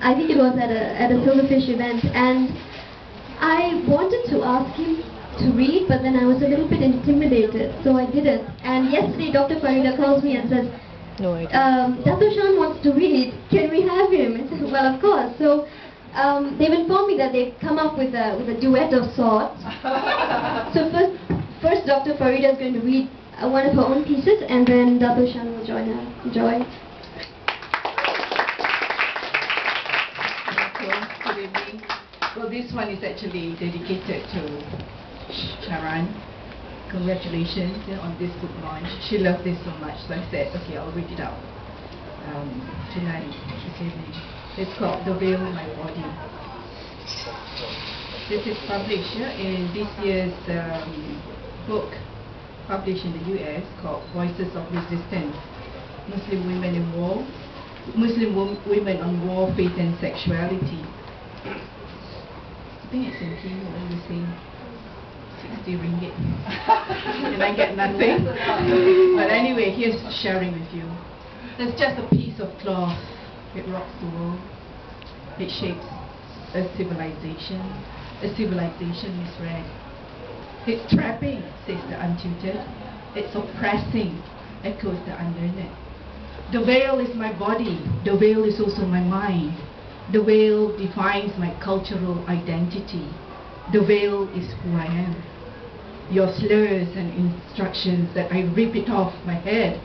I think it was at a Silverfish event, and I wanted to ask him to read, but then I was a little bit intimidated, so I didn't. And yesterday, Dr. Faridah calls me and says, No idea. Datuk Shan wants to read. Can we have him? I said, well, of course. So they've informed me that they've come up with a duet of sorts. So first Dr. Faridah is going to read one of her own pieces, and then Datuk Shan will join her. Enjoy. Good evening. Well, this one is actually dedicated to Sharon. Congratulations on this book launch. She loved this so much, so I said, okay, I'll read it out tonight, this evening. It's called The Veil in My Body. This is published in this year's book, published in the US, called Voices of Resistance, Muslim Women in War, Muslim Women on War, Faith and Sexuality. I think it's in Kino, and we say 60 ringgit. And I get nothing. But anyway, here's sharing with you. It's just a piece of cloth. It rocks the world. It shapes a civilization. A civilization misread. It's trapping, says the untutored. It's oppressing, echoes the unlearned. The veil is my body. The veil is also my mind. The veil defines my cultural identity. The veil is who I am. Your slurs and instructions that I rip it off my head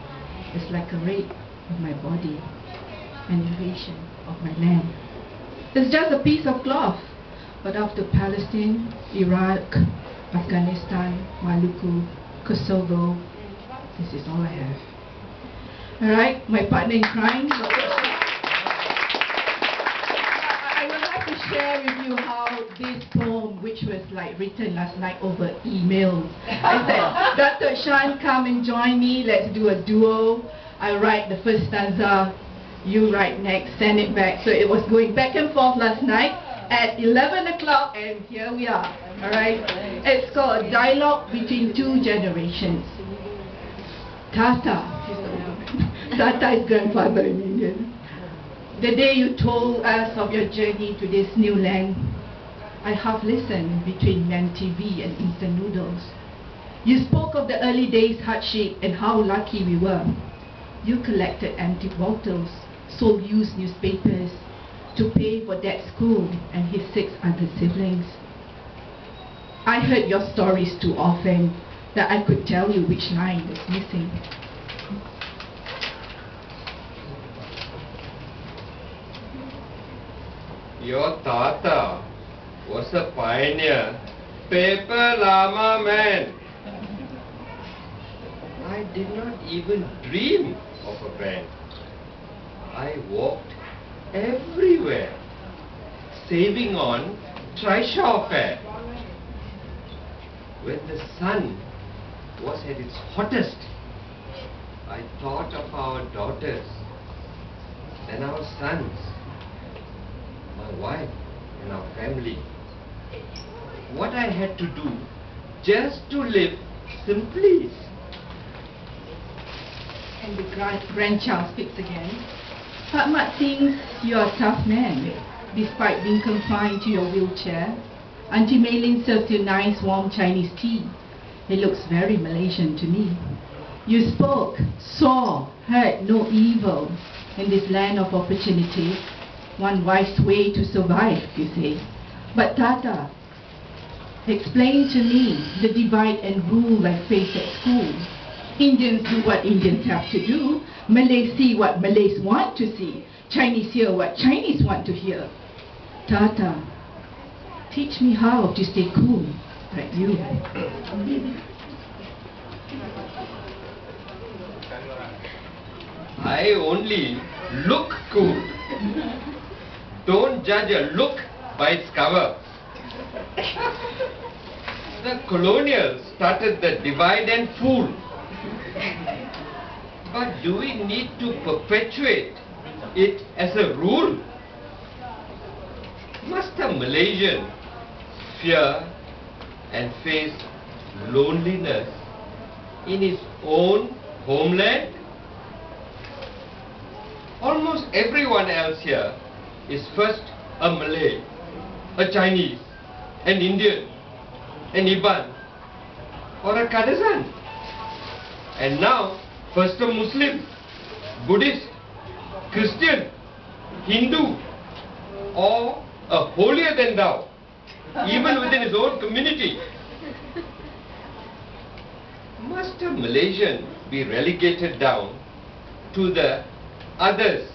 is like a rape of my body, an invasion of my land. It's just a piece of cloth, but after Palestine, Iraq, Afghanistan, Maluku, Kosovo, this is all I have. Alright, my partner in crime. I would like to share with you how this poem, which was like written last night over emails. I said, Datuk Shan, come and join me, let's do a duo. I write the first stanza, you write next, send it back. So it was going back and forth last night at 11 o'clock, and here we are. Alright, it's called A Dialogue Between Two Generations. Tata is grandfather in Indian. The day you told us of your journey to this new land, I half listened between Men TV and instant noodles. You spoke of the early days' hardship and how lucky we were. You collected empty bottles, sold used newspapers to pay for Dad's school and his 6 other siblings. I heard your stories too often that I could tell you which line was missing. Your Tata was a pioneer, paper llama man. I did not even dream of a band. I walked everywhere, saving on trishaw fare. When the sun was at its hottest, I thought of our daughters, then our sons, my wife and our family. What I had to do just to live simply. And the grandchild speaks again. Fatma thinks you're a tough man, despite being confined to your wheelchair. Auntie Mei serves you nice warm Chinese tea. It looks very Malaysian to me. You spoke, saw, heard no evil in this land of opportunity. One wise way to survive, you say. But Tata, explain to me the divide and rule I face at school. Indians do what Indians have to do. Malays see what Malays want to see. Chinese hear what Chinese want to hear. Tata, teach me how to stay cool like you. I only look cool. Don't judge a look by its cover. The colonials started the divide and fool. But do we need to perpetuate it as a rule? Must a Malaysian fear and face loneliness in his own homeland? almost everyone else here is first a Malay, a Chinese, an Indian, an Iban, or a Kadazan. And now, first a Muslim, Buddhist, Christian, Hindu, or a holier than thou, even within his own community. Must a Malaysian be relegated down to the others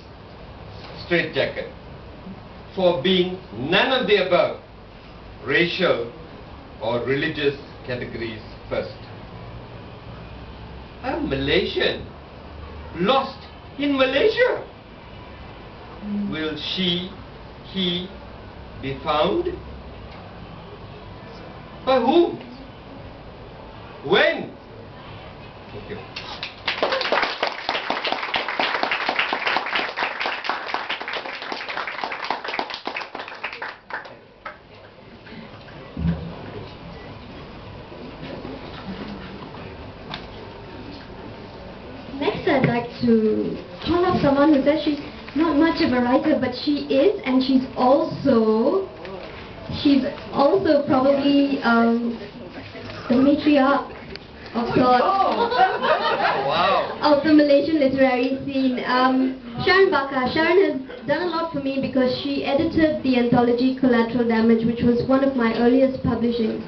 straitjacket for being none of the above racial or religious categories first? A Malaysian lost in Malaysia, will she, he be found? By whom? When? Thank you. Next, I'd like to call up someone who says she's not much of a writer, but she is, and she's also probably the matriarch of sorts of the Malaysian literary scene. Sharon Bakar. Sharon has done a lot for me because she edited the anthology Collateral Damage, which was one of my earliest publishings.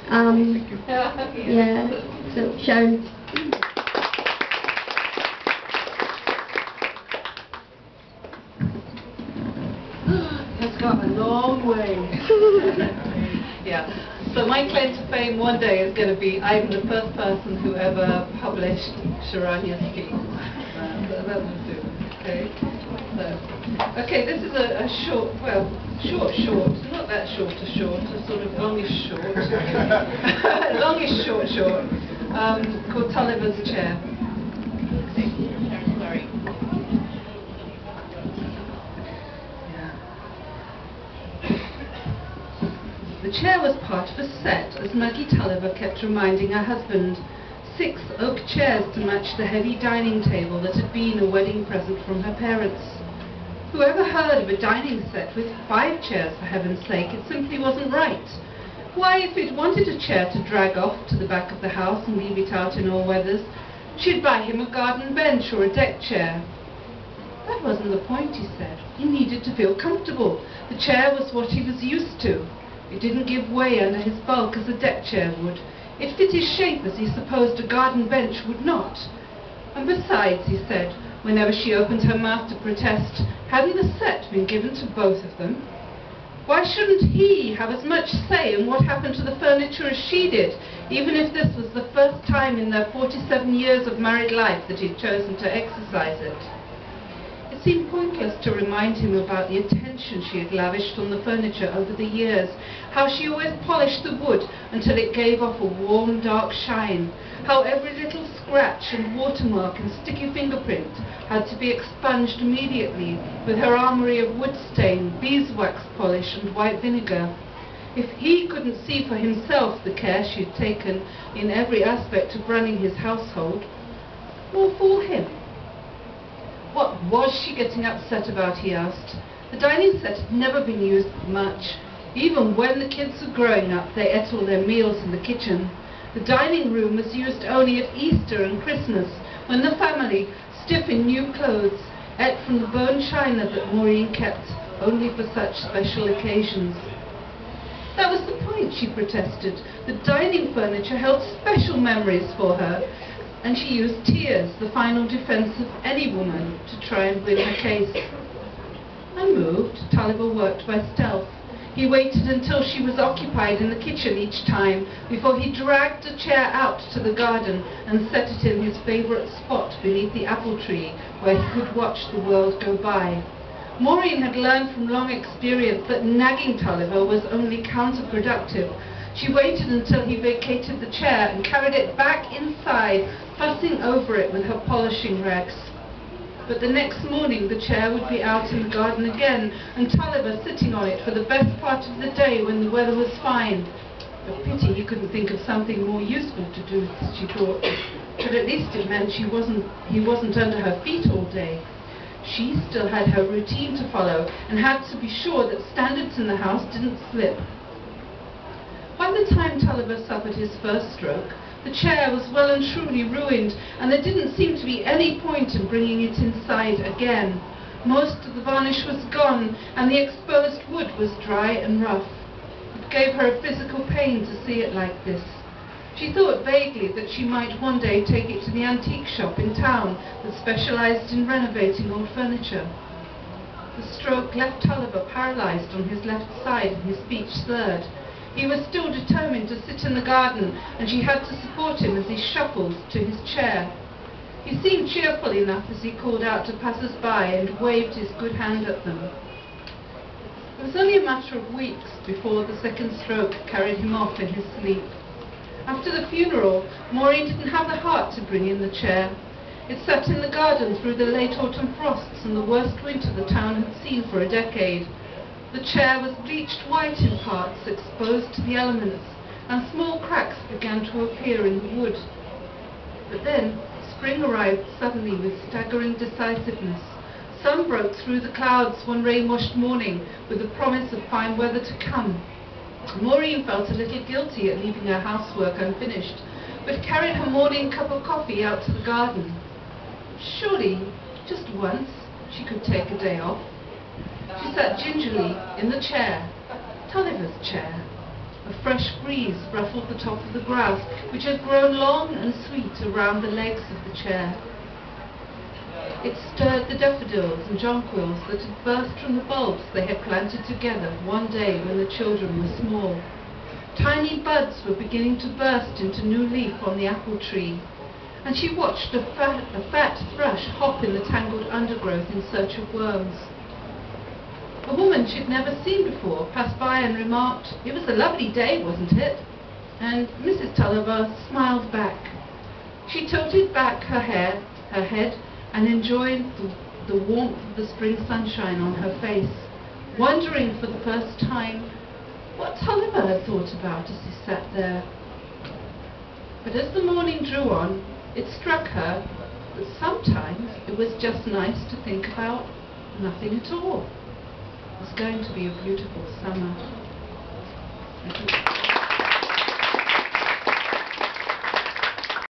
Yeah, so Sharon. It's got a long way. Yeah. So my claim to fame one day is going to be I'm the first person who ever published Sharanya's piece. That will do. Okay. So, okay, this is a short, well, short, not that short, a sort of longish short, longish short, called Tulliver's Chair. Sorry. The chair was part of a set, as Maggie Tulliver kept reminding her husband. 6 oak chairs to match the heavy dining table that had been a wedding present from her parents. Whoever heard of a dining set with 5 chairs, for heaven's sake? It simply wasn't right. Why, if it wanted a chair to drag off to the back of the house and leave it out in all weathers, she'd buy him a garden bench or a deck chair. That wasn't the point, he said. He needed to feel comfortable. The chair was what he was used to. It didn't give way under his bulk as a deck chair would. It fit his shape as he supposed a garden bench would not. And besides, he said, whenever she opened her mouth to protest, hadn't the set been given to both of them? Why shouldn't he have as much say in what happened to the furniture as she did, even if this was the first time in their 47 years of married life that he'd chosen to exercise it? It seemed pointless to remind him about the attention she had lavished on the furniture over the years, how she always polished the wood until it gave off a warm, dark shine, how every little scratch and watermark and sticky fingerprint had to be expunged immediately with her armoury of wood stain, beeswax polish and white vinegar. If he couldn't see for himself the care she had taken in every aspect of running his household, nor fool him. What was she getting upset about, he asked. The dining set had never been used much. Even when the kids were growing up, they ate all their meals in the kitchen. The dining room was used only at Easter and Christmas, when the family, stiff in new clothes, ate from the bone china that Maureen kept only for such special occasions. That was the point, she protested. The dining furniture held special memories for her, and she used tears, the final defense of any woman, to try and win her case. Unmoved, Tulliver worked by stealth. He waited until she was occupied in the kitchen each time before he dragged a chair out to the garden and set it in his favourite spot beneath the apple tree where he could watch the world go by. Maureen had learned from long experience that nagging Tulliver was only counterproductive. She waited until he vacated the chair and carried it back inside, fussing over it with her polishing rags. But the next morning the chair would be out in the garden again, and Tulliver sitting on it for the best part of the day when the weather was fine. A pity he couldn't think of something more useful to do, she thought. But at least it meant he wasn't under her feet all day. She still had her routine to follow and had to be sure that standards in the house didn't slip. By the time Tulliver suffered his first stroke, the chair was well and truly ruined, and there didn't seem to be any point in bringing it inside again. Most of the varnish was gone, and the exposed wood was dry and rough. It gave her a physical pain to see it like this. She thought vaguely that she might one day take it to the antique shop in town that specialized in renovating old furniture. The stroke left Tulliver paralyzed on his left side and his speech slurred. He was still determined to sit in the garden, and she had to support him as he shuffled to his chair. He seemed cheerful enough as he called out to passers-by and waved his good hand at them. It was only a matter of weeks before the second stroke carried him off in his sleep. After the funeral, Maureen didn't have the heart to bring in the chair. It sat in the garden through the late autumn frosts and the worst winter the town had seen for a decade. The chair was bleached white in parts, exposed to the elements, and small cracks began to appear in the wood. But then, spring arrived suddenly with staggering decisiveness. Sun broke through the clouds one rain-washed morning with the promise of fine weather to come. Maureen felt a little guilty at leaving her housework unfinished, but carried her morning cup of coffee out to the garden. Surely, just once, she could take a day off. She sat gingerly in the chair, Tulliver's chair. A fresh breeze ruffled the top of the grass, which had grown long and sweet around the legs of the chair. It stirred the daffodils and jonquils that had burst from the bulbs they had planted together one day when the children were small. Tiny buds were beginning to burst into new leaf on the apple tree, and she watched a fat thrush hop in the tangled undergrowth in search of worms. A woman she'd never seen before passed by and remarked, "It was a lovely day, wasn't it?" And Mrs. Tulliver smiled back. She tilted back her head, and enjoyed the warmth of the spring sunshine on her face, wondering for the first time what Tulliver had thought about as he sat there. But as the morning drew on, it struck her that sometimes it was just nice to think about nothing at all. It was going to be a beautiful summer.